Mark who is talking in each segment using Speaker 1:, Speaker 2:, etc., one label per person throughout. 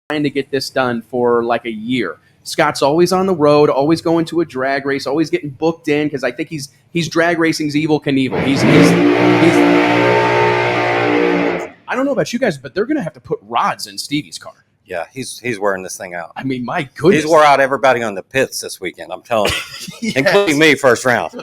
Speaker 1: trying to get this done for like a year. Scott's always on the road, always going to a drag race, always getting booked in because I think he's drag racing's Evel Knievel. He's I don't know about you guys, but they're gonna have to put rods in Stevie's car.
Speaker 2: Yeah, he's wearing this thing out.
Speaker 1: I mean, my goodness,
Speaker 2: he's wore out everybody on the pits this weekend. I'm telling you, yes. Including me, first round.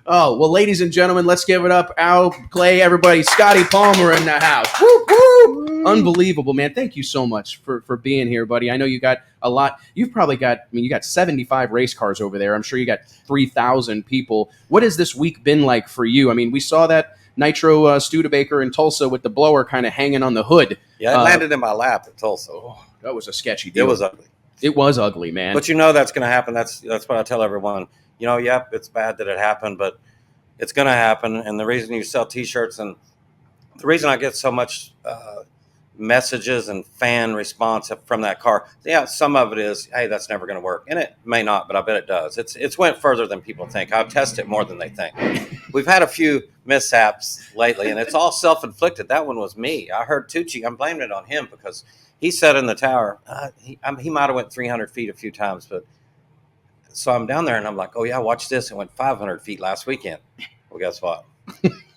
Speaker 1: Oh, well, ladies and gentlemen, let's give it up. Al, Clay, everybody. Scotty Palmer in the house. Woo, woo. Unbelievable, man. Thank you so much for being here, buddy. I know you got a lot. You've probably got, you got 75 race cars over there. I'm sure you got 3,000 people. What has this week been like for you? I mean, we saw that Nitro Studebaker in Tulsa with the blower kind of hanging on the hood.
Speaker 2: Yeah, it landed in my lap at Tulsa.
Speaker 1: Oh, that was a sketchy deal.
Speaker 2: It was ugly.
Speaker 1: It was ugly, man.
Speaker 2: But that's going to happen. That's what I tell everyone. Yep, it's bad that it happened, but it's going to happen. And the reason you sell T-shirts and the reason I get so much messages and fan response from that car, some of it is, hey, that's never going to work. And it may not, but I bet it does. It's went further than people think. I've tested it more than they think. We've had a few mishaps lately, and it's all self-inflicted. That one was me. I heard Tucci. I'm blaming it on him because he sat in the tower. He might have went 300 feet a few times, but so I'm down there and I'm like, oh yeah, watch this. It went 500 feet last weekend. Well, guess what?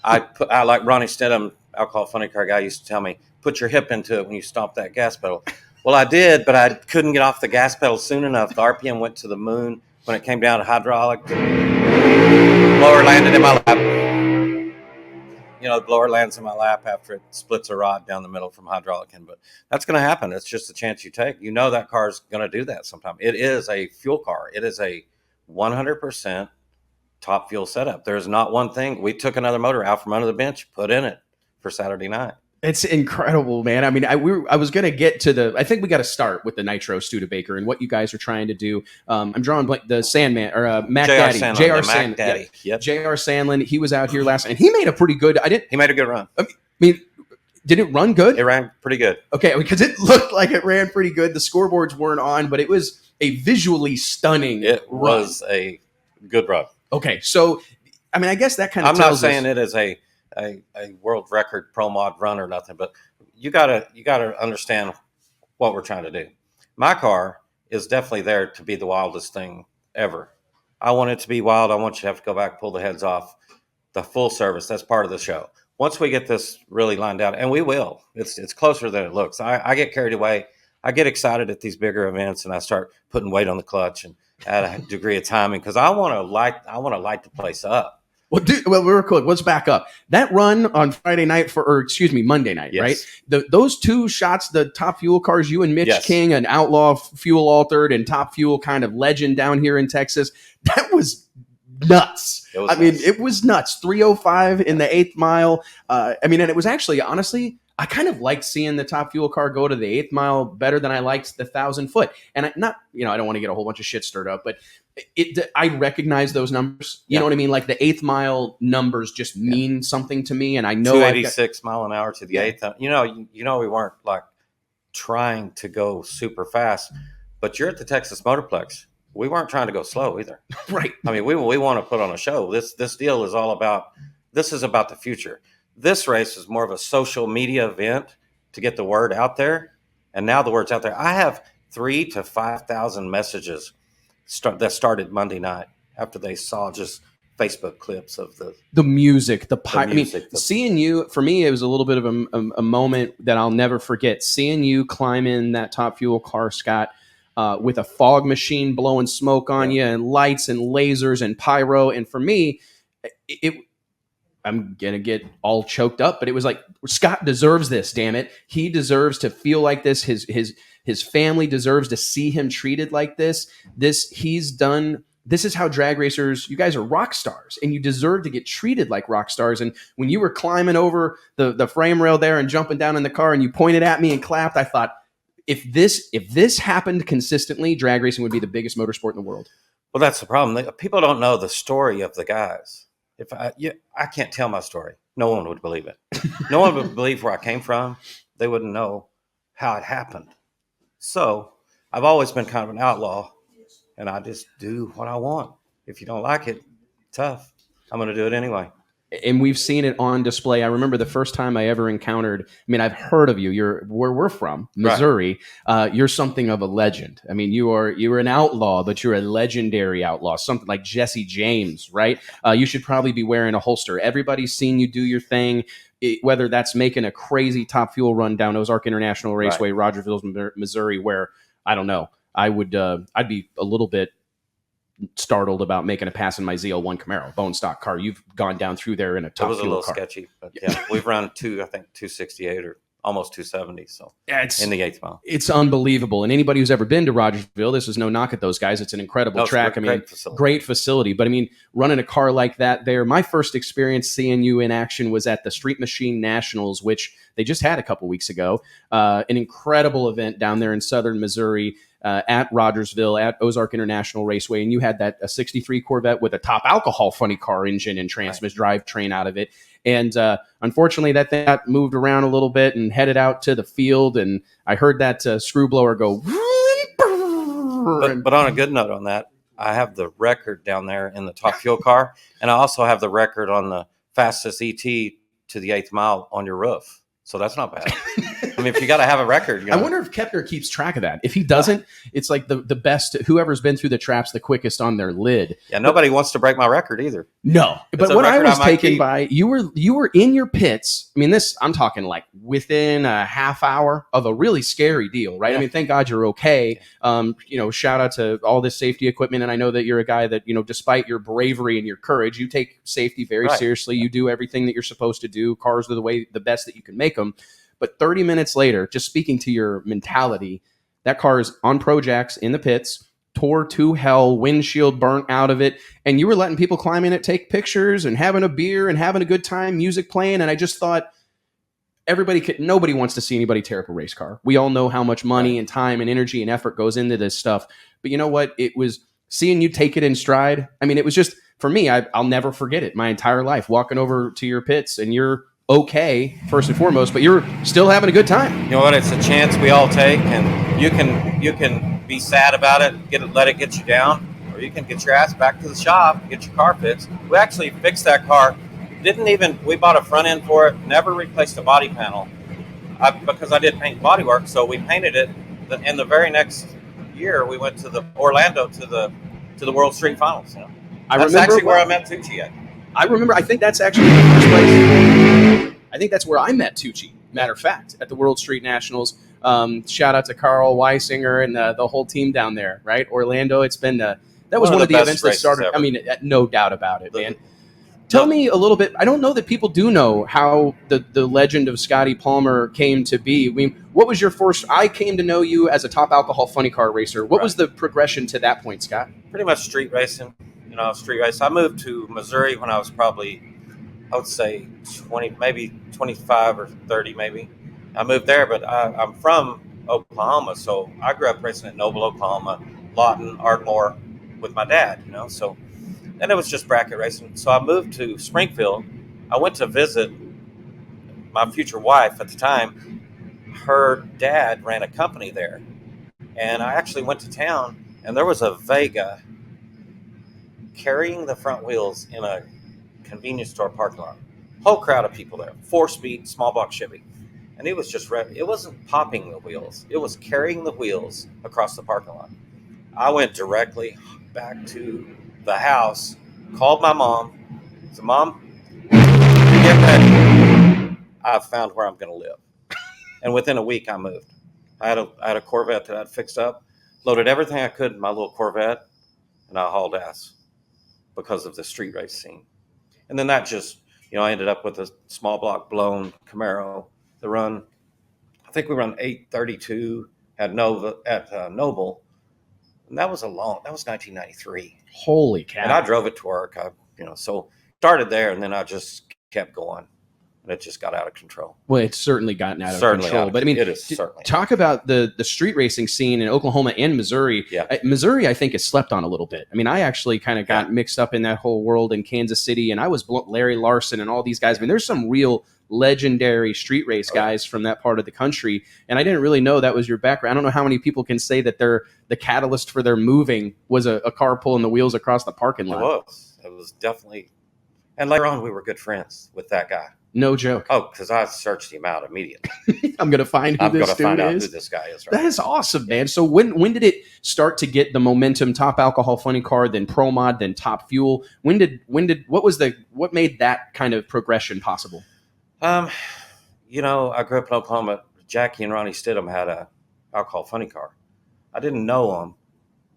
Speaker 2: I like Ronnie Stidham, alcohol funny car guy, used to tell me, put your hip into it when you stomp that gas pedal. Well, I did, but I couldn't get off the gas pedal soon enough. The RPM went to the moon. When it came down to hydraulic, the blower landed in my lap. The blower lands in my lap after it splits a rod down the middle from hydraulic in. But that's going to happen. It's just a chance you take. That car is going to do that sometime. It is a fuel car. It is a 100% top fuel setup. There's not one thing. We took another motor out from under the bench, put in it for Saturday night.
Speaker 1: It's incredible, man. I mean, I was going to get to I think we got to start with the Nitro Studebaker and what you guys are trying to do. I'm drawing the Sandman or Mac Daddy.
Speaker 2: J.R. Sandlin.
Speaker 1: Daddy.
Speaker 2: Yeah. Yep.
Speaker 1: J.R. Sandlin. He was out here last night and he made a pretty good.
Speaker 2: He made a good run.
Speaker 1: I mean, did it run good?
Speaker 2: It ran pretty good.
Speaker 1: Okay, because it looked like it ran pretty good. The scoreboards weren't on, but it was a visually stunning
Speaker 2: run.
Speaker 1: It
Speaker 2: was a good run.
Speaker 1: Okay, so, I mean, I guess that kind of
Speaker 2: tells us. I'm not saying it is a world record pro mod run or nothing, but you gotta understand what we're trying to do. My car is definitely there to be the wildest thing ever. I want it to be wild. I want you to have to go back, pull the heads off. The full service, that's part of the show. Once we get this really lined out, and we will, it's closer than it looks. I get carried away. I get excited at these bigger events, and I start putting weight on the clutch and add a degree of timing because I want to light the place up.
Speaker 1: Well, real quick, let's back up. That run on Monday night,
Speaker 2: yes.
Speaker 1: right? Those two shots, the Top Fuel cars, you and Mitch
Speaker 2: yes.
Speaker 1: King, an outlaw fuel altered and Top Fuel kind of legend down here in Texas, that was nuts. It was nuts. 305 in the 8th mile. And it was actually, honestly, I kind of liked seeing the Top Fuel car go to the 8th mile better than I liked the 1,000 foot. And I don't want to get a whole bunch of shit stirred up, but I recognize those numbers. You know what I mean? Like the 8th mile numbers just mean something to me. And I know
Speaker 2: 286 mile an hour to the 8th. We weren't like trying to go super fast, but you're at the Texas Motorplex. We weren't trying to go slow either.
Speaker 1: Right.
Speaker 2: We want to put on a show. This deal is all about, this is about the future. This race is more of a social media event to get the word out there. And now the word's out there. I have 3,000 to 5,000 messages that started Monday night after they saw just Facebook clips of the
Speaker 1: music, seeing you, for me, it was a little bit of a moment that I'll never forget. Seeing you climb in that Top Fuel car, Scott, with a fog machine blowing smoke on you and lights and lasers and pyro. And for me, I'm going to get all choked up, but it was like, Scott deserves this, damn it. He deserves to feel like this. His family deserves to see him treated like this. This is how drag racers, you guys are rock stars and you deserve to get treated like rock stars. And when you were climbing over the frame rail there and jumping down in the car and you pointed at me and clapped, I thought, if this happened consistently, drag racing would be the biggest motorsport in the world.
Speaker 2: Well, that's the problem. People don't know the story of the guys. If I can't tell my story, no one would believe it. No one would believe where I came from. They wouldn't know how it happened. So I've always been kind of an outlaw, and I just do what I want. If you don't like it, tough. I'm going to do it anyway.
Speaker 1: and we've seen it on display. I remember the first time I ever encountered. I mean, I've heard of you. You're where we're from, Missouri. Right. You're something of a legend. I mean, you're an outlaw, but you're a legendary outlaw. Something like Jesse James, right? You should probably be wearing a holster. Everybody's seen you do your thing. Whether that's making a crazy Top Fuel run down Ozark International Raceway, right. Rogersville, Missouri, where I don't know. I'd be a little bit startled about making a pass in my ZL1 Camaro, bone stock car. You've gone down through there in a Top Fuel car. It was a little
Speaker 2: sketchy, but yeah, we've run I think 268 or almost 270. So yeah, in the 8th mile,
Speaker 1: it's unbelievable. And anybody who's ever been to Rogersville, this is no knock at those guys. It's an incredible track. Great facility. But I mean, running a car like that there, my first experience seeing you in action was at the Street Machine Nationals, which they just had a couple weeks ago. An incredible event down there in southern Missouri. At Rogersville, at Ozark International Raceway, and you had a 63 Corvette with a top alcohol funny car engine and drivetrain out of it. And unfortunately, that thing got moved around a little bit and headed out to the field. And I heard that screw blower go.
Speaker 2: But on a good note on that, I have the record down there in the Top Fuel car, and I also have the record on the fastest ET to the 8th mile on your roof. So that's not bad. I mean, if you got to have a record. You know.
Speaker 1: I wonder if Kepner keeps track of that. If he doesn't, it's like the best, whoever's been through the traps the quickest on their lid.
Speaker 2: Yeah, nobody wants to break my record either.
Speaker 1: No. But what I was taken by, you were in your pits. I mean, I'm talking like within a half hour of a really scary deal, right? Yeah. I mean, thank God you're okay. Shout out to all this safety equipment. And I know that you're a guy that, despite your bravery and your courage, you take safety very seriously. You do everything that you're supposed to do. Cars are the best that you can make them. But 30 minutes later, just speaking to your mentality, that car is on Projects in the pits, tore to hell, windshield burnt out of it, and you were letting people climb in it, take pictures, and having a beer and having a good time, music playing. And I just thought, nobody wants to see anybody tear up a race car. We all know how much money and time and energy and effort goes into this stuff. But you know what? It was seeing you take it in stride. I mean, it was just, for me, I'll never forget it my entire life, walking over to your pits, and you're okay, first and foremost, but you're still having a good time.
Speaker 2: You know what? It's a chance we all take, and you can be sad about it, let it get you down, or you can get your ass back to the shop, get your car fixed. We actually fixed that car. We bought a front end for it, never replaced a body panel, because I did paint body work, so we painted it. And the very next year, we went to Orlando to the World Street Finals. That's actually where I met Tucci at.
Speaker 1: I remember, I think that's actually the first place. I think that's where I met Tucci, matter of fact, at the World Street Nationals. Shout out to Carl Weisinger and the whole team down there, right? Orlando, it's been, that was one of the events that started, ever. I mean, no doubt about it, man. Tell me a little bit, I don't know that people do know how the legend of Scotty Palmer came to be. I mean, what was your first, I came to know you as a top alcohol funny car racer. What was the progression to that point, Scott?
Speaker 2: Pretty much street racing. Street race. I moved to Missouri when I was probably, I would say 20, maybe 25 or 30, maybe. I moved there, but I'm from Oklahoma, so I grew up racing at Noble, Oklahoma, Lawton, Ardmore with my dad, So then it was just bracket racing. So I moved to Springfield. I went to visit my future wife at the time. Her dad ran a company there, and I actually went to town, and there was a Vega carrying the front wheels in a convenience store parking lot. Whole crowd of people there. 4-speed, small block Chevy. And it was just, it wasn't popping the wheels. It was carrying the wheels across the parking lot. I went directly back to the house, called my mom, said, Mom, get ready. I found where I'm going to live. And within a week, I moved. I had a Corvette that I'd fixed up, loaded everything I could in my little Corvette, and I hauled ass because of the street race scene. And then that just, I ended up with a small block blown Camaro. I think we run 832 at Noble. And that was 1993.
Speaker 1: Holy cow.
Speaker 2: And I drove it to work. So started there, and then I just kept going. And it just got out of control.
Speaker 1: Well, it's certainly gotten out of control. But I mean,
Speaker 2: it is certainly.
Speaker 1: Talk about the street racing scene in Oklahoma and Missouri.
Speaker 2: Yeah.
Speaker 1: Missouri, I think, is slept on a little bit. I mean, I actually kind of got mixed up in that whole world in Kansas City, and I was Larry Larson and all these guys. I mean, there's some real legendary street race guys from that part of the country, and I didn't really know that was your background. I don't know how many people can say that the catalyst for their moving was a car pulling the wheels across the parking lot.
Speaker 2: It was definitely. And later on, we were good friends with that guy.
Speaker 1: No joke.
Speaker 2: Oh, because I searched him out immediately.
Speaker 1: I'm going to find who
Speaker 2: I'm going
Speaker 1: this
Speaker 2: to find
Speaker 1: dude
Speaker 2: out
Speaker 1: is.
Speaker 2: who this guy is. Right
Speaker 1: That is awesome, man. So when did it start to get the momentum? Top Alcohol Funny Car, then Pro Mod, then Top Fuel. What made that kind of progression possible?
Speaker 2: You know, I grew up in Oklahoma. Jackie and Ronnie Stidham had a Alcohol Funny Car. I didn't know them,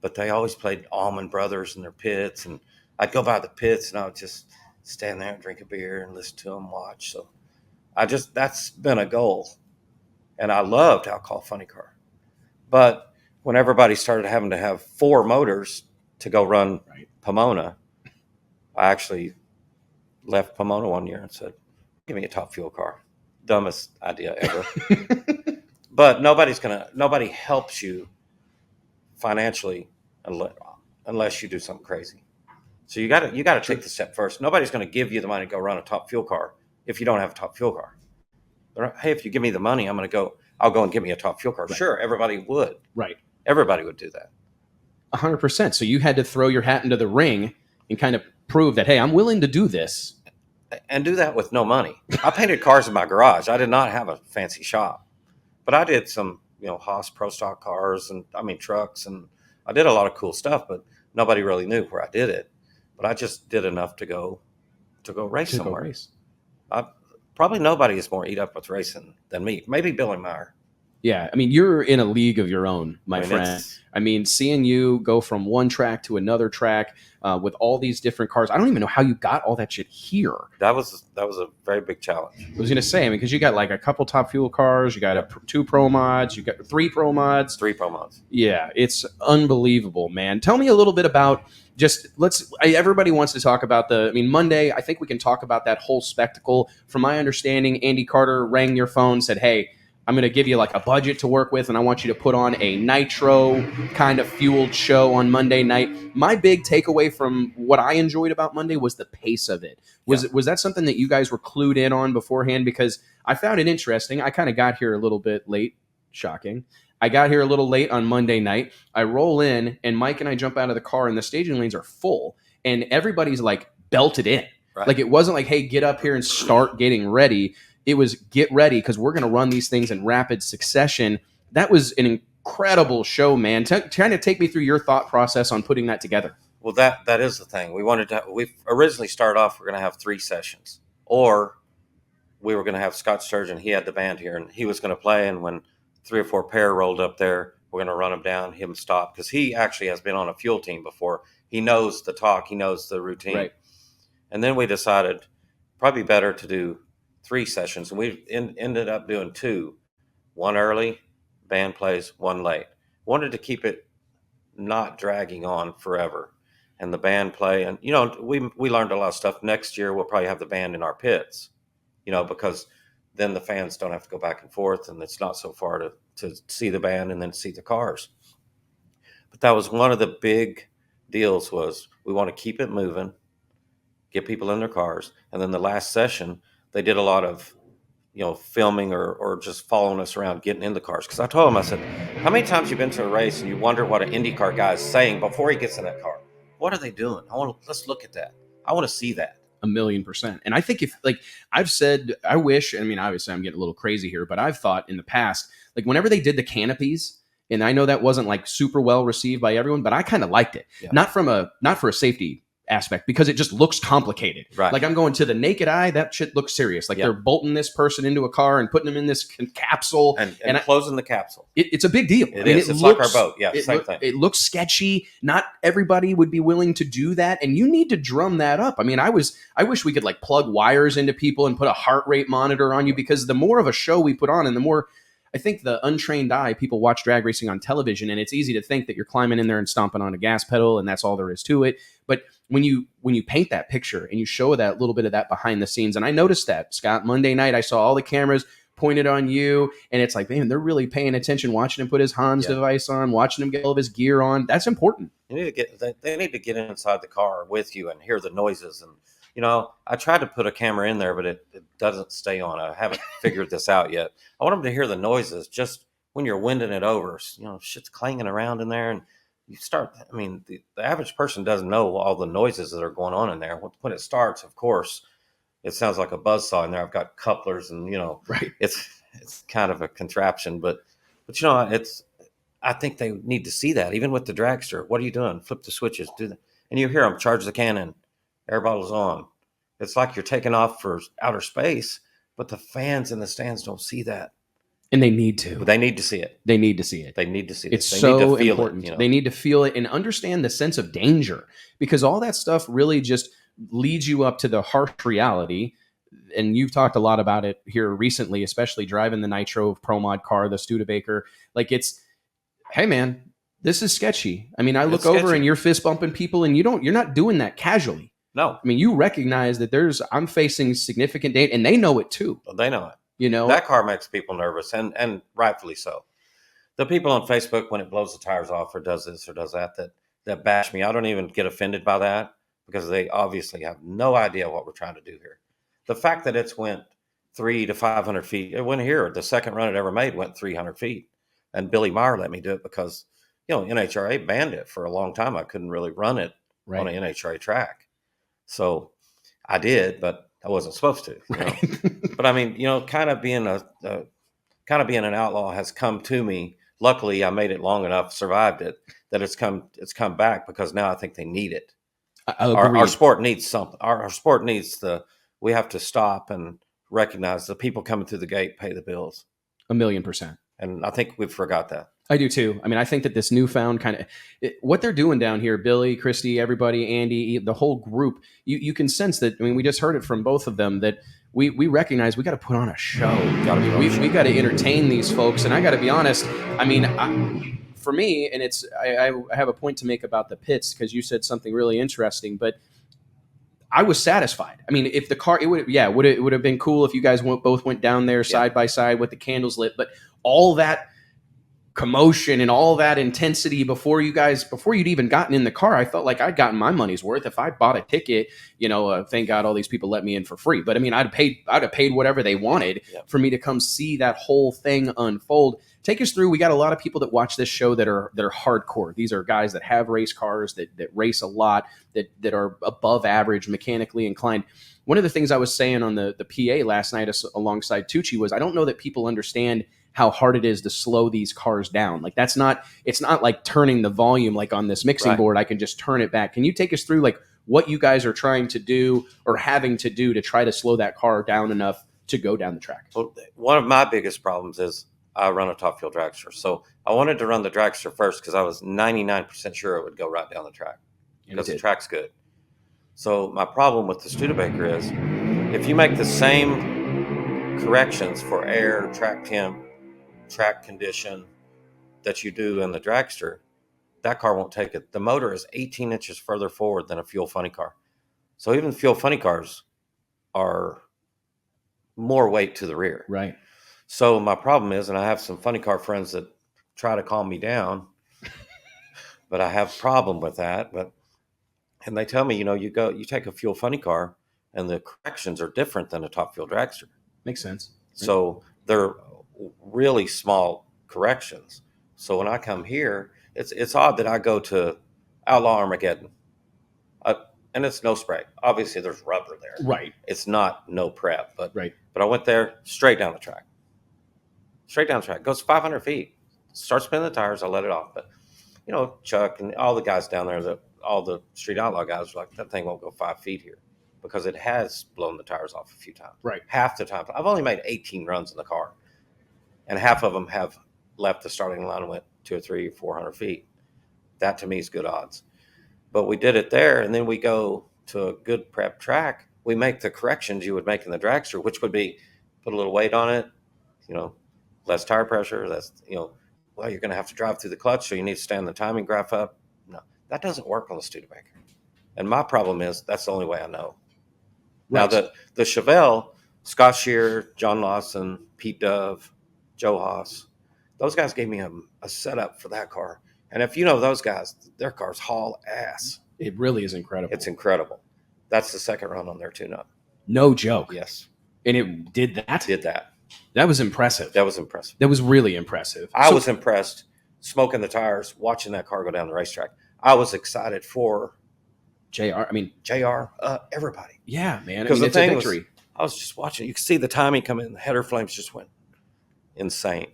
Speaker 2: but they always played Allman Brothers in their pits, and I'd go by the pits and I would just stand there and drink a beer and listen to them watch. So that's been a goal, and I loved Alcohol Funny Car. But when everybody started having to have 4 motors to go run Pomona, I actually left Pomona one year and said, "Give me a Top Fuel car." Dumbest idea ever. But nobody helps you financially unless you do something crazy. So you got to take the step first. Nobody's going to give you the money to go run a Top Fuel car if you don't have a Top Fuel car. Hey, if you give me the money, I'll go and get me a Top Fuel car. Right. Sure, everybody would.
Speaker 1: Right.
Speaker 2: Everybody would do that.
Speaker 1: 100%. So you had to throw your hat into the ring and kind of prove that, hey, I'm willing to do this.
Speaker 2: And do that with no money. I painted cars in my garage. I did not have a fancy shop. But I did some, Haas Pro Stock cars and trucks, and I did a lot of cool stuff, but nobody really knew where I did it. But I just did enough to go race somewhere. Probably nobody is more eat up with racing than me. Maybe Billy Meyer.
Speaker 1: Yeah, you're in a league of your own, my friend. Seeing you go from one track to another track with all these different cars. I don't even know how you got all that shit here.
Speaker 2: That was a very big challenge.
Speaker 1: I was going to say, because you got like a couple Top Fuel cars, you got 2 Pro Mods, you got 3 Pro Mods.
Speaker 2: 3 Pro Mods.
Speaker 1: Yeah, it's unbelievable, man. Tell me a little bit about everybody wants to talk about Monday. I think we can talk about that whole spectacle. From my understanding, Andy Carter rang your phone, said, hey, I'm going to give you like a budget to work with, and I want you to put on a nitro kind of fueled show on Monday night. My big takeaway from what I enjoyed about Monday was the pace of it. Was that something that you guys were clued in on beforehand? Because I found it interesting. I kind of got here a little bit late. Shocking. I got here a little late on Monday night. I roll in, and Mike and I jump out of the car, and the staging lanes are full, and everybody's like belted in. Right. Like it wasn't like, hey, get up here and start getting ready. It was get ready because we're going to run these things in rapid succession. That was an incredible show, man. Trying to take me through your thought process on putting that together.
Speaker 2: Well, that is the thing. We originally started off, we're going to have 3 sessions, or we were going to have Scott Sturgeon. He had the band here, and he was going to play. And when 3 or 4 pair rolled up there, we're going to run him down, him stop, because he actually has been on a fuel team before. He knows the talk. He knows the routine. Right. And then we decided probably better to do 3 sessions, and we ended up doing 2, 1 early, band plays, 1 late. Wanted to keep it not dragging on forever, and the band play. And we learned a lot of stuff. Next year we'll probably have the band in our pits, because then the fans don't have to go back and forth, and it's not so far to see the band and then see the cars. But that was one of the big deals, was we want to keep it moving, get people in their cars. And then the last session, they did a lot of, filming or just following us around, getting in the cars. Because I told them, I said, how many times you've been to a race and you wonder what an IndyCar guy is saying before he gets in that car? What are they doing? Let's look at that. I want to see that.
Speaker 1: 1,000,000%. And I think if, like I've said, I wish, obviously I'm getting a little crazy here, but I've thought in the past, like whenever they did the canopies, and I know that wasn't like super well received by everyone, but I kind of liked it. Yeah. Not for a safety aspect, because it just looks complicated. Right. Like I'm going to the naked eye, that shit looks serious. Like they're bolting this person into a car and putting them in this capsule
Speaker 2: and closing the capsule.
Speaker 1: It's a big deal.
Speaker 2: It's like our boat. Yeah, same thing.
Speaker 1: It looks sketchy. Not everybody would be willing to do that, and you need to drum that up. I wish we could like plug wires into people and put a heart rate monitor on you, because the more of a show we put on, and the more, I think, the untrained eye, people watch drag racing on television, and it's easy to think that you're climbing in there and stomping on a gas pedal and that's all there is to it. But when you paint that picture and you show that little bit of that behind the scenes, and I noticed that, Scott, Monday night, I saw all the cameras pointed on you, and it's like, man, they're really paying attention, watching him put his Hans device on, watching him get all of his gear on. That's important.
Speaker 2: They need to get inside the car with you and hear the noises. And I tried to put a camera in there, but it doesn't stay on. I haven't figured this out yet. I want them to hear the noises just when you're winding it over. Shit's clanging around in there, and you start. I mean, the average person doesn't know all the noises that are going on in there. When it starts, of course, it sounds like a buzzsaw in there. I've got couplers, and
Speaker 1: Right.
Speaker 2: it's kind of a contraption, but it's. I think they need to see that, even with the dragster. What are you doing? Flip the switches, do that, and you hear them charge the cannon, air bottles on. It's like you're taking off for outer space, but the fans in the stands don't see that.
Speaker 1: And they need to.
Speaker 2: But they need to see it.
Speaker 1: They need to see it.
Speaker 2: They need to see it.
Speaker 1: It's
Speaker 2: They
Speaker 1: so
Speaker 2: need to feel
Speaker 1: important.
Speaker 2: it.
Speaker 1: They need to feel it and understand the sense of danger, because all that stuff really just leads you up to the harsh reality. And you've talked a lot about it here recently, especially driving the Nitro Pro Mod car, the Studebaker. Like, it's, hey man, this is sketchy. I mean, I look over and you're fist bumping people, and you're not doing that casually.
Speaker 2: No.
Speaker 1: I mean, you recognize that I'm facing significant danger, and they know it too.
Speaker 2: They know it.
Speaker 1: That
Speaker 2: car makes people nervous, and rightfully so. The people on Facebook, when it blows the tires off or does this or does that bash me, I don't even get offended by that, because they obviously have no idea what we're trying to do here. The fact that it's went 300 to 500 feet, it went here. The second run it ever made went 300 feet. And Billy Meyer let me do it because, NHRA banned it for a long time. I couldn't really run it on an NHRA track. So I did, but I wasn't supposed to. But I mean, kind of being an outlaw has come to me. Luckily, I made it long enough, survived it, that it's come back, because now I think they need it. Our sport needs something. Our sport needs we have to stop and recognize the people coming through the gate pay the bills.
Speaker 1: 1,000,000%.
Speaker 2: And I think we've forgot that.
Speaker 1: I do too. I mean, I think that this newfound what they're doing down here, Billy, Christy, everybody, Andy, the whole group, you can sense that. I mean, we just heard it from both of them that we recognize we got to put on a show. We got to entertain these folks. And I got to be honest. I mean, for me, and I have a point to make about the pits, because you said something really interesting, but I was satisfied. I mean, if the car, it would have been cool if you guys both went down there side by side with the candles lit, but all that commotion and all that intensity before you'd even gotten in the car, I felt like I'd gotten my money's worth. If I bought a ticket, thank God all these people let me in for free. But I mean, I'd have paid whatever they wanted for me to come see that whole thing unfold. Take us through. We got a lot of people that watch this show that are hardcore. These are guys that have race cars, that race a lot, that are above average, mechanically inclined. One of the things I was saying on the PA last night alongside Tucci was, I don't know that people understand how hard it is to slow these cars down. Like, it's not like turning the volume like on this mixing board. I can just turn it back. Can you take us through like what you guys are trying to do or having to do to try to slow that car down enough to go down the track?
Speaker 2: Well, one of my biggest problems is I run a top fuel dragster. So I wanted to run the dragster first because I was 99% sure it would go right down the track, because the track's good. So my problem with the Studebaker is, if you make the same corrections for air, track temp, track condition that you do in the dragster, that car won't take it. The motor is 18 inches further forward than a fuel funny car. So even fuel funny cars are more weight to the rear.
Speaker 1: Right.
Speaker 2: So my problem is, and I have some funny car friends that try to calm me down, but I have a problem with that. And they tell me, you take a fuel funny car and the corrections are different than a top fuel dragster.
Speaker 1: Makes sense.
Speaker 2: So they're really small corrections. So when I come here, it's odd that I go to Outlaw Armageddon, and it's no spray. Obviously, there's rubber there.
Speaker 1: Right.
Speaker 2: It's not no prep, but
Speaker 1: right.
Speaker 2: But I went there straight down the track. Straight down the track. Goes 500 feet. Start spinning the tires. I let it off. But Chuck and all the guys down there, all the Street Outlaw guys, were like, that thing won't go 5 feet here, because it has blown the tires off a few times.
Speaker 1: Right.
Speaker 2: Half the time. I've only made 18 runs in the car, and half of them have left the starting line and went 200 or 300 or 400 feet. That to me is good odds. But we did it there, and then we go to a good prep track. We make the corrections you would make in the dragster, which would be put a little weight on it, less tire pressure. That's, you're going to have to drive through the clutch, so you need to stand the timing graph up. No, that doesn't work on the Studebaker. And my problem is, that's the only way I know. Right. Now, the Chevelle, Scott Shear, John Lawson, Pete Dove, Joe Haas, those guys gave me a setup for that car. And if you know those guys, their cars haul ass.
Speaker 1: It really is incredible.
Speaker 2: It's incredible. That's the second run on their tune-up.
Speaker 1: No joke.
Speaker 2: Yes.
Speaker 1: And it did that?
Speaker 2: Did that.
Speaker 1: That was impressive.
Speaker 2: That was impressive.
Speaker 1: That was really impressive.
Speaker 2: I was impressed smoking the tires, watching that car go down the racetrack. I was excited for
Speaker 1: JR. I mean,
Speaker 2: JR, everybody.
Speaker 1: yeah, man. I
Speaker 2: Because
Speaker 1: mean,
Speaker 2: the
Speaker 1: it's a
Speaker 2: thing was,
Speaker 1: victory.
Speaker 2: I was just watching. You could see the timing come in. The header flames just went insane.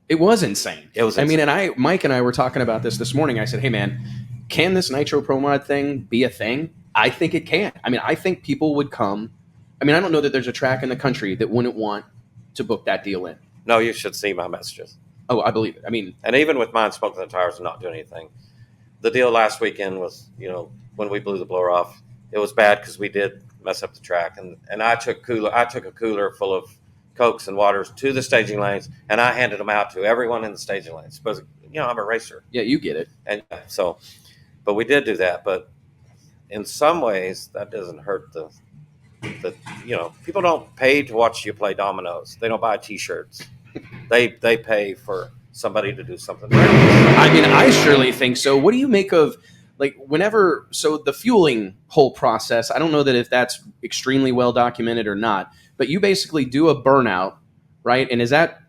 Speaker 1: It was insane.
Speaker 2: It was
Speaker 1: I mean,
Speaker 2: insane.
Speaker 1: Mike and I were talking about this morning. I said, hey, man, can this Nitro Pro Mod thing be a thing? I think it can. I mean, I think people would come. I mean, I don't know that there's a track in the country that wouldn't want to book that deal in.
Speaker 2: No, you should see my messages.
Speaker 1: Oh, I believe it. I mean,
Speaker 2: And even with mine smoking the tires and not doing anything, the deal last weekend was, when we blew the blower off, it was bad because we did mess up the track. And I took a cooler full of Cokes and waters to the staging lanes, and I handed them out to everyone in the staging lanes. Because, I'm a racer.
Speaker 1: yeah, you get it.
Speaker 2: And so, but we did do that. But in some ways, that doesn't hurt the people don't pay to watch you play dominoes. They don't buy T-shirts. They pay for somebody to do something.
Speaker 1: I mean, I surely think so. What do you make of, like, so the fueling whole process, I don't know that if that's extremely well documented or not, but you basically do a burnout, right? And is that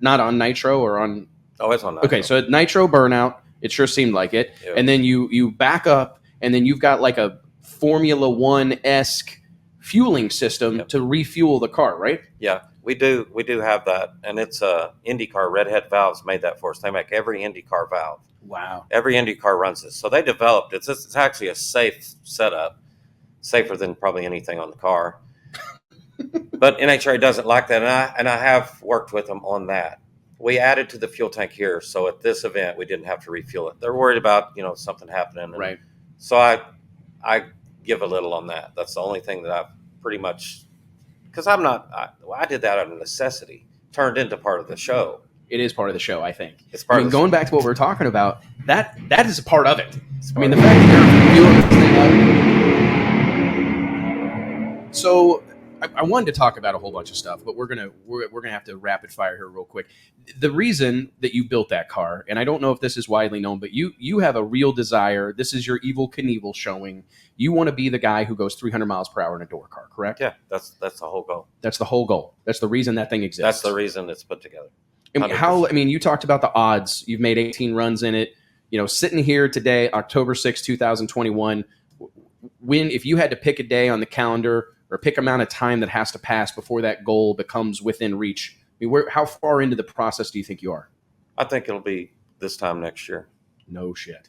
Speaker 1: not on Nitro or on?
Speaker 2: Oh, it's on Nitro.
Speaker 1: Okay, so Nitro burnout, it sure seemed like it.
Speaker 2: Yeah.
Speaker 1: And then you back up, and then you've got like a Formula One-esque fueling system to refuel the car, right?
Speaker 2: Yeah, we do have that, and it's IndyCar. Redhead Valves made that for us. They make every IndyCar valve.
Speaker 1: Wow.
Speaker 2: Every IndyCar runs this, so they developed it. It's actually a safe setup, safer than probably anything on the car. But NHRA doesn't like that, and I have worked with them on that. We added to the fuel tank here, so at this event we didn't have to refuel it. They're worried about something happening,
Speaker 1: Right?
Speaker 2: So I give a little on that. That's the only thing that I've pretty much, because I did that out of necessity, turned into part of the show.
Speaker 1: It is part of the show, I think.
Speaker 2: It's part.
Speaker 1: I mean, going back to what we were talking about, that is a part of it. I mean, the
Speaker 2: of
Speaker 1: fact that you're viewing this thing up. So I wanted to talk about a whole bunch of stuff, but we're gonna have to rapid fire here real quick. The reason that you built that car, and I don't know if this is widely known, but you have a real desire. This is your Evel Knievel showing. You want to be the guy who goes 300 miles per hour in a door car, correct?
Speaker 2: Yeah, that's the whole goal.
Speaker 1: That's the whole goal. That's the reason that thing exists.
Speaker 2: That's the reason it's put together.
Speaker 1: And you talked about the odds. You've made 18 runs in it. Sitting here today, October 6, 2021, if you had to pick a day on the calendar or pick amount of time that has to pass before that goal becomes within reach, I mean, how far into the process do you think you are?
Speaker 2: I think it'll be this time next year.
Speaker 1: No shit.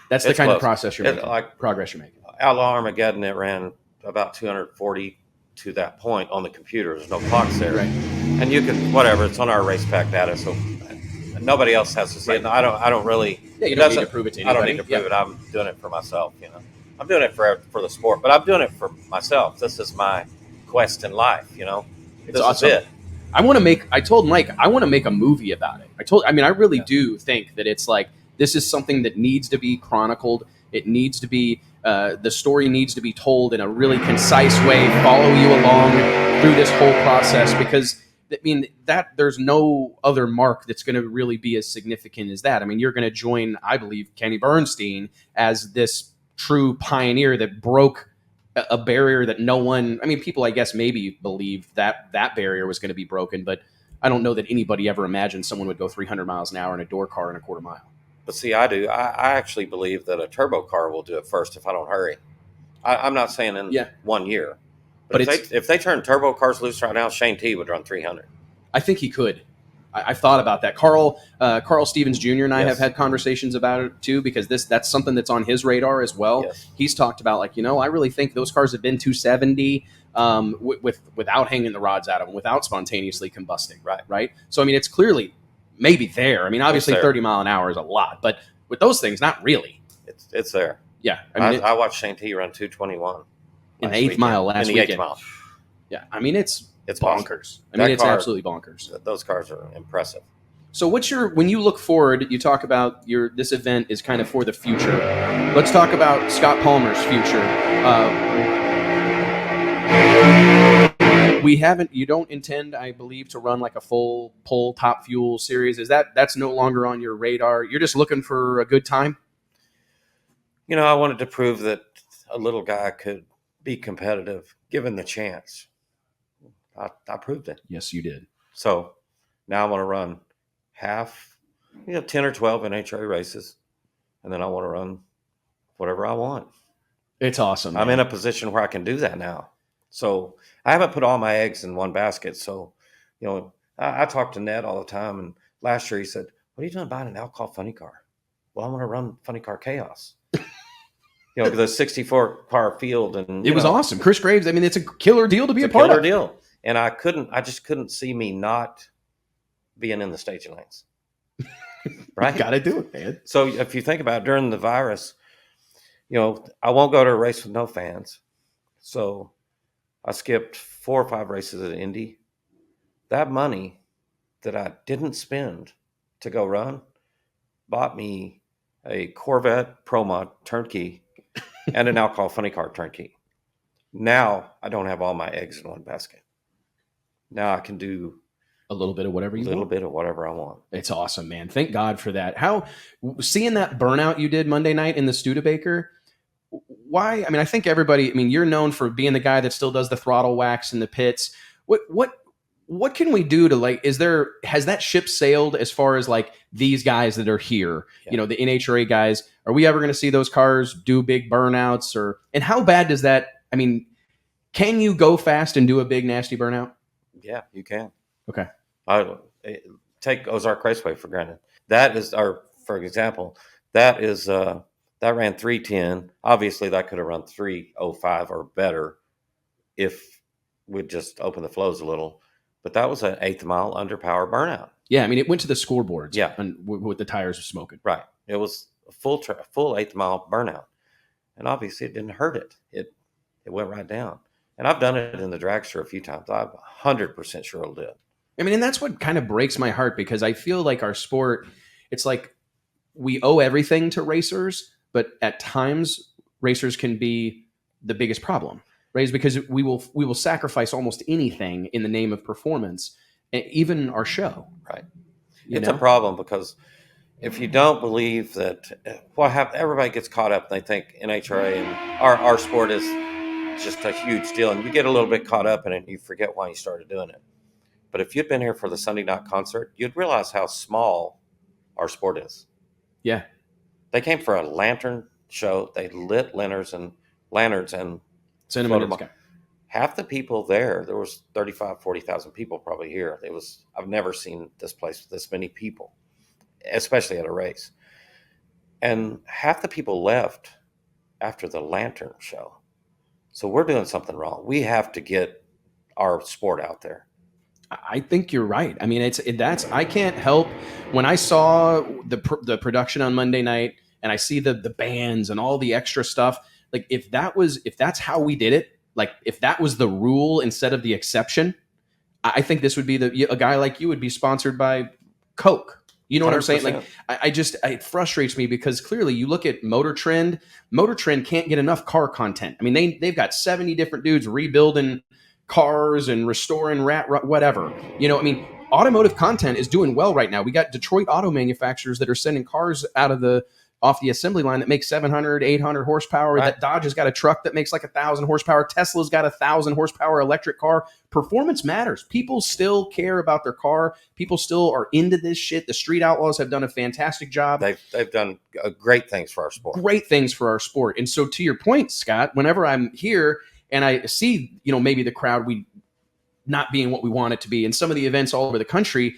Speaker 1: That's the kind of process you're making. Progress you're making.
Speaker 2: Outlaw Armageddon, it ran about 240 to that point on the computer. There's no clocks there.
Speaker 1: Right.
Speaker 2: And you can, whatever, it's on our race pack data, so nobody else has to see it. No, I don't really.
Speaker 1: Yeah, you don't need to prove it to anybody.
Speaker 2: I don't need to prove it. I'm doing it for myself, I'm doing it for the sport, but I'm doing it for myself. This is my quest in life,
Speaker 1: It's awesome.
Speaker 2: Is it.
Speaker 1: I told Mike, I want to make a movie about it. I really do think that it's like, this is something that needs to be chronicled. It needs to be, the story needs to be told in a really concise way, follow you along through this whole process, because that there's no other mark that's going to really be as significant as that. I mean, you're going to join, I believe, Kenny Bernstein as this true pioneer that broke a barrier that no one, people, I guess, maybe believed that barrier was going to be broken, but I don't know that anybody ever imagined someone would go 300 miles an hour in a door car in a quarter mile.
Speaker 2: But see, I do. I actually believe that a turbo car will do it first if I don't hurry. I'm not saying in 1 year. But if they turn turbo cars loose right now, Shane T would run 300.
Speaker 1: I think he could. I've thought about that. Carl Stevens Jr. and I have had conversations about it too, because that's something that's on his radar as well.
Speaker 2: Yes.
Speaker 1: He's talked about, I really think those cars have been 270 without hanging the rods out of them, without spontaneously combusting. Right. So it's clearly maybe there. Obviously 30 mile an hour is a lot, but with those things, not really.
Speaker 2: It's there.
Speaker 1: Yeah.
Speaker 2: I watched Shane T run 221
Speaker 1: in the 8th mile last weekend.
Speaker 2: In the 8th mile.
Speaker 1: Yeah. It's bonkers.
Speaker 2: Awesome.
Speaker 1: It's absolutely bonkers.
Speaker 2: Those cars are impressive.
Speaker 1: So when you look forward, you talk about this event is kind of for the future. Let's talk about Scott Palmer's future. You don't intend, I believe, to run like a full pull Top Fuel series. That's no longer on your radar? You're just looking for a good time?
Speaker 2: I wanted to prove that a little guy could be competitive given the chance. I proved it.
Speaker 1: Yes, you did.
Speaker 2: So now I want to run half 10 or 12 NHRA races, and then I want to run whatever I want.
Speaker 1: It's awesome, man.
Speaker 2: I'm in a position where I can do that now. So I haven't put all my eggs in one basket. So, I talk to Ned all the time. And last year he said, "What are you doing buying an Alcohol funny car?" Well, I want to run Funny Car Chaos. The 64 car field. And
Speaker 1: it was awesome. Chris Graves, I mean, it's a killer deal to be a part
Speaker 2: killer
Speaker 1: of.
Speaker 2: Deal. And I just couldn't see me not being in the staging lanes. Right?
Speaker 1: Got to do it, man.
Speaker 2: So if you think about it, during the virus, I won't go to a race with no fans. So I skipped 4 or 5 races at Indy. That money that I didn't spend to go run bought me a Corvette Pro Mod turnkey and an Alcohol funny car turnkey. Now I don't have all my eggs in one basket. Now I can do
Speaker 1: a little bit of whatever you want.
Speaker 2: A little bit of whatever I want.
Speaker 1: It's awesome, man. Thank God for that. How, seeing that burnout you did Monday night in the Studebaker, why? I mean, I think everybody, I mean, you're known for being the guy that still does the throttle wax in the pits. What can we do to has that ship sailed as far as like these guys that are here,
Speaker 2: Yeah.
Speaker 1: The NHRA guys, are we ever going to see those cars do big burnouts and how bad does that, I mean, can you go fast and do a big nasty burnout?
Speaker 2: Yeah, you can.
Speaker 1: Okay.
Speaker 2: I take Ozark Raceway for granted. That is for example, that ran 310. Obviously that could have run 305 or better if we'd just open the flows a little. But that was an 1/8 mile underpower burnout.
Speaker 1: Yeah, I mean, it went to the scoreboards.
Speaker 2: Yeah,
Speaker 1: with the tires smoking.
Speaker 2: Right. It was a full 1/8 mile burnout, and obviously it didn't hurt it. It went right down. And I've done it in the dragster a few times. I'm 100% sure it'll do it.
Speaker 1: I mean, and that's what kind of breaks my heart because I feel like our sport, it's like we owe everything to racers, but at times racers can be the biggest problem. Right? Is because we will sacrifice almost anything in the name of performance, even our show.
Speaker 2: Right. It's a problem because if you don't believe that, everybody gets caught up and they think NHRA and our sport is just a huge deal, and you get a little bit caught up in it and you forget why you started doing it. But if you'd been here for the Sunday night concert, you'd realize how small our sport is.
Speaker 1: Yeah.
Speaker 2: They came for a lantern show. They lit lanterns and
Speaker 1: sent them in the sky.
Speaker 2: Half the people there was 35, 40,000 people probably here. I've never seen this place with this many people, especially at a race. And half the people left after the lantern show. So we're doing something wrong. We have to get our sport out there.
Speaker 1: I think you're right. I mean, I can't help when I saw the production on Monday night and I see the bands and all the extra stuff. Like if that's how we did it, like if that was the rule instead of the exception, I think this would be a guy like you would be sponsored by Coke. You know what 100%. I'm saying? Like it frustrates me because clearly you look at Motor Trend can't get enough car content. I mean, they've got 70 different dudes rebuilding cars and restoring whatever. I mean, automotive content is doing well right now. We got Detroit auto manufacturers that are sending cars off the assembly line that makes 700, 800 horsepower. Right. That Dodge has got a truck that makes like 1,000 horsepower. Tesla's got 1,000 horsepower electric car. Performance matters. People still care about their car. People still are into this shit. The Street Outlaws have done a fantastic job.
Speaker 2: They've done great things for our sport.
Speaker 1: Great things for our sport. And so to your point, Scott, whenever I'm here and I see, maybe the crowd, we not being what we want it to be in some of the events all over the country,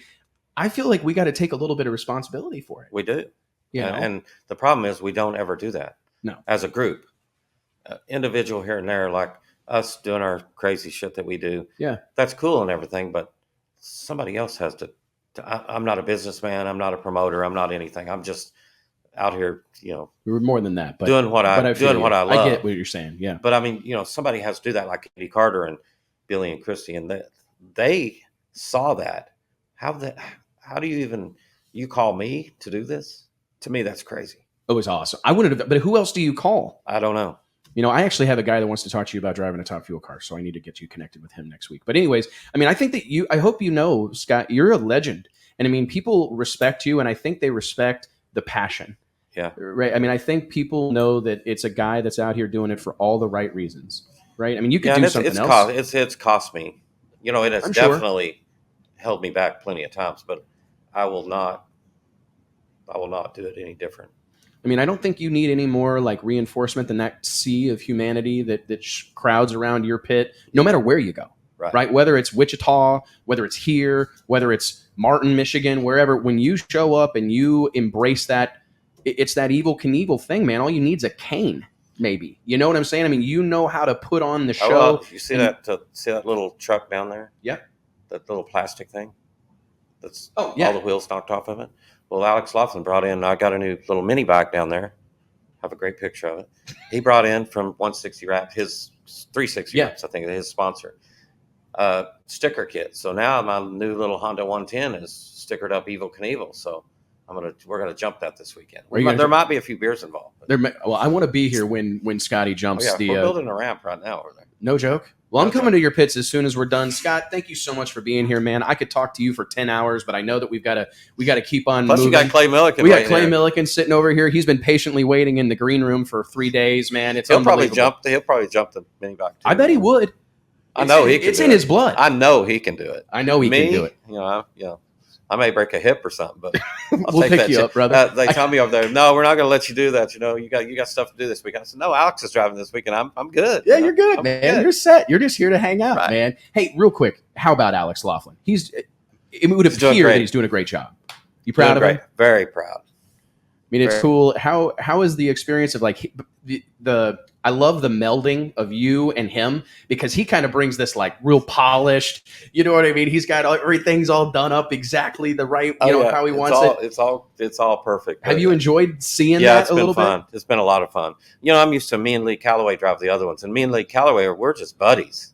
Speaker 1: I feel like we got to take a little bit of responsibility for it.
Speaker 2: We do. And the problem is we don't ever do that.
Speaker 1: No. As
Speaker 2: a group. Individual here and there, like us doing our crazy shit that we do.
Speaker 1: Yeah.
Speaker 2: That's cool and everything, but somebody else has to I'm not a businessman. I'm not a promoter. I'm not anything. I'm just out here,
Speaker 1: We were more than that, but
Speaker 2: doing what I love.
Speaker 1: I get what you're saying. Yeah.
Speaker 2: But I mean, somebody has to do that, like Eddie Carter and Billy and Christy, and they saw that. How do you call me to do this? To me, that's crazy.
Speaker 1: It was awesome. I wouldn't have, but who else do you call?
Speaker 2: I don't know.
Speaker 1: I actually have a guy that wants to talk to you about driving a Top Fuel car, so I need to get you connected with him next week. But anyways, I mean, I think that I hope Scott, you're a legend. And I mean, people respect you, and I think they respect the passion.
Speaker 2: Yeah.
Speaker 1: Right. I mean, I think people know that it's a guy that's out here doing it for all the right reasons. Right. I mean, you could do something else.
Speaker 2: It's cost me. It has definitely held me back plenty of times, but I will not I will not do it any different.
Speaker 1: I mean, I don't think you need any more like reinforcement than that sea of humanity that crowds around your pit, no matter where you go. Right? Whether it's Wichita, whether it's here, whether it's Martin, Michigan, wherever, when you show up and you embrace that, it's that Evel Knievel thing, man. All you need is a cane, maybe. You know what I'm saying? I mean, you know how to put on the show.
Speaker 2: You see that little truck down there?
Speaker 1: Yeah.
Speaker 2: That little plastic thing that's
Speaker 1: all the
Speaker 2: wheels knocked off of it. Well, Alex Laughlin brought in, I got a new little mini bike down there. I have a great picture of it. He brought in from 160 Wrap, his 360 Wraps, I think, his sponsor. Sticker kit. So now my new little Honda 110 is stickered up Evel Knievel. So we're gonna jump that this weekend. There might be a few beers involved.
Speaker 1: Well, I want to be here when Scotty jumps.
Speaker 2: We're building a ramp right now over there.
Speaker 1: No joke. Well, I'm coming to your pits as soon as we're done. Scott, thank you so much for being here, man. I could talk to you for 10 hours, but I know that we got to keep on
Speaker 2: Plus,
Speaker 1: moving.
Speaker 2: You got Clay Milliken.
Speaker 1: We got Clay Milliken sitting over here. He's been patiently waiting in the green room for 3 days, man.
Speaker 2: He'll probably jump the mini bike too.
Speaker 1: I bet he would.
Speaker 2: I know he can.
Speaker 1: It's in his blood.
Speaker 2: I know he can do it.
Speaker 1: I know he can do it.
Speaker 2: I may break a hip or something, but
Speaker 1: we'll pick you up, brother.
Speaker 2: They tell me over there, no, we're not going to let you do that. You got stuff to do this weekend. I said, no, Alex is driving this weekend. I'm good.
Speaker 1: Yeah, you're good, man. Good. You're set. You're just here to hang out, man. Hey, real quick, how about Alex Laughlin? It would appear that he's doing a great job. You proud of him?
Speaker 2: Very proud.
Speaker 1: I mean, it's cool. How is the experience of like I love the melding of you and him, because he kind of brings this like real polished, you know what I mean? He's got everything's all done up exactly the right, how he wants it.
Speaker 2: It's all perfect.
Speaker 1: Have you enjoyed seeing that
Speaker 2: it's been fun. It's been a lot of fun. I'm used to me and Lee Calloway drive the other ones, and me and Lee Calloway we're just buddies.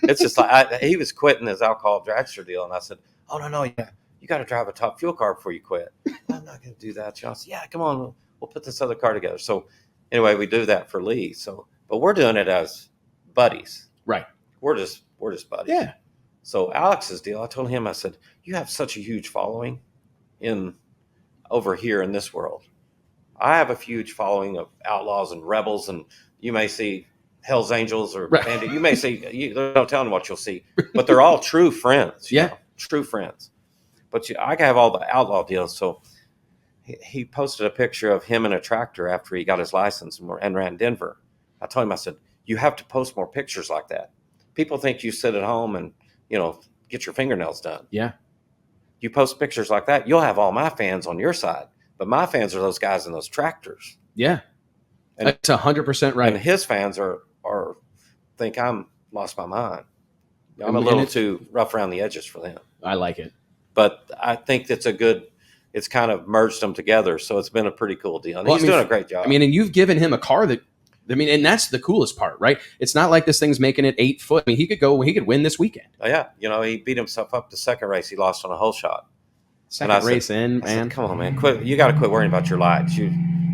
Speaker 2: It's just like he was quitting his alcohol dragster deal, and I said, oh no, you got to drive a top fuel car before you quit. I'm not going to do that. I said, yeah, come on, we'll put this other car together. So anyway, we do that for Lee. But we're doing it as buddies.
Speaker 1: Right.
Speaker 2: We're just buddies.
Speaker 1: Yeah.
Speaker 2: So Alex's deal, I told him, I said, you have such a huge following over here in this world. I have a huge following of outlaws and rebels, and you may see Hell's Angels or Bandit. You may see, don't tell them what you'll see, but they're all true friends.
Speaker 1: Yeah.
Speaker 2: True friends. But I have all the outlaw deals. So he posted a picture of him in a tractor after he got his license and ran Denver. I told him, I said, you have to post more pictures like that. People think you sit at home and, get your fingernails done.
Speaker 1: Yeah.
Speaker 2: You post pictures like that, you'll have all my fans on your side. But my fans are those guys in those tractors.
Speaker 1: Yeah. And that's 100% right.
Speaker 2: And his fans are think I'm lost my mind. I'm a little too rough around the edges for them.
Speaker 1: I like it.
Speaker 2: But I think it's kind of merged them together. So it's been a pretty cool deal. And he's doing a great job.
Speaker 1: And you've given him a car and that's the coolest part, right? It's not like this thing's making it 8 foot. I mean, he could win this weekend.
Speaker 2: Oh, yeah. He beat himself up the second race. He lost on a hole shot.
Speaker 1: Second race in, man.
Speaker 2: Said, come on, man. Quit. You got to quit worrying about your lights.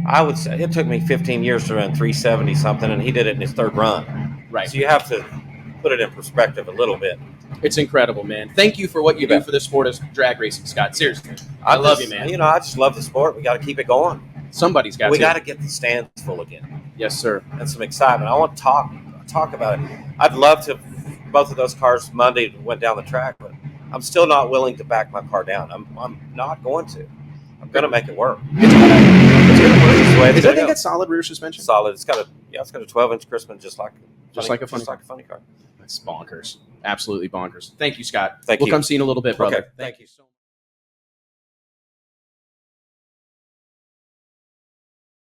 Speaker 2: I would say it took me 15 years to run 370 something, and he did it in his third run.
Speaker 1: Right.
Speaker 2: So you have to put it in perspective a little bit.
Speaker 1: It's incredible, man. Thank you for what you do for the sport of drag racing, Scott. Seriously. I love you, man.
Speaker 2: I just love the sport. We got to keep it going.
Speaker 1: Somebody's got to.
Speaker 2: We got to get the stands full again.
Speaker 1: Yes, sir.
Speaker 2: And some excitement. I want to talk about it. I'd love to. Both of those cars Monday went down the track, but I'm still not willing to back my car down. I'm not going to. I'm going to make it work.
Speaker 1: It's gonna work. Does that thing got solid rear suspension?
Speaker 2: Solid. It's got a 12-inch Crispin, just like a funny car.
Speaker 1: That's bonkers. Absolutely bonkers. Thank you, Scott.
Speaker 2: We'll
Speaker 1: come see you in a little bit, brother.
Speaker 2: Okay.
Speaker 1: Thank you so much.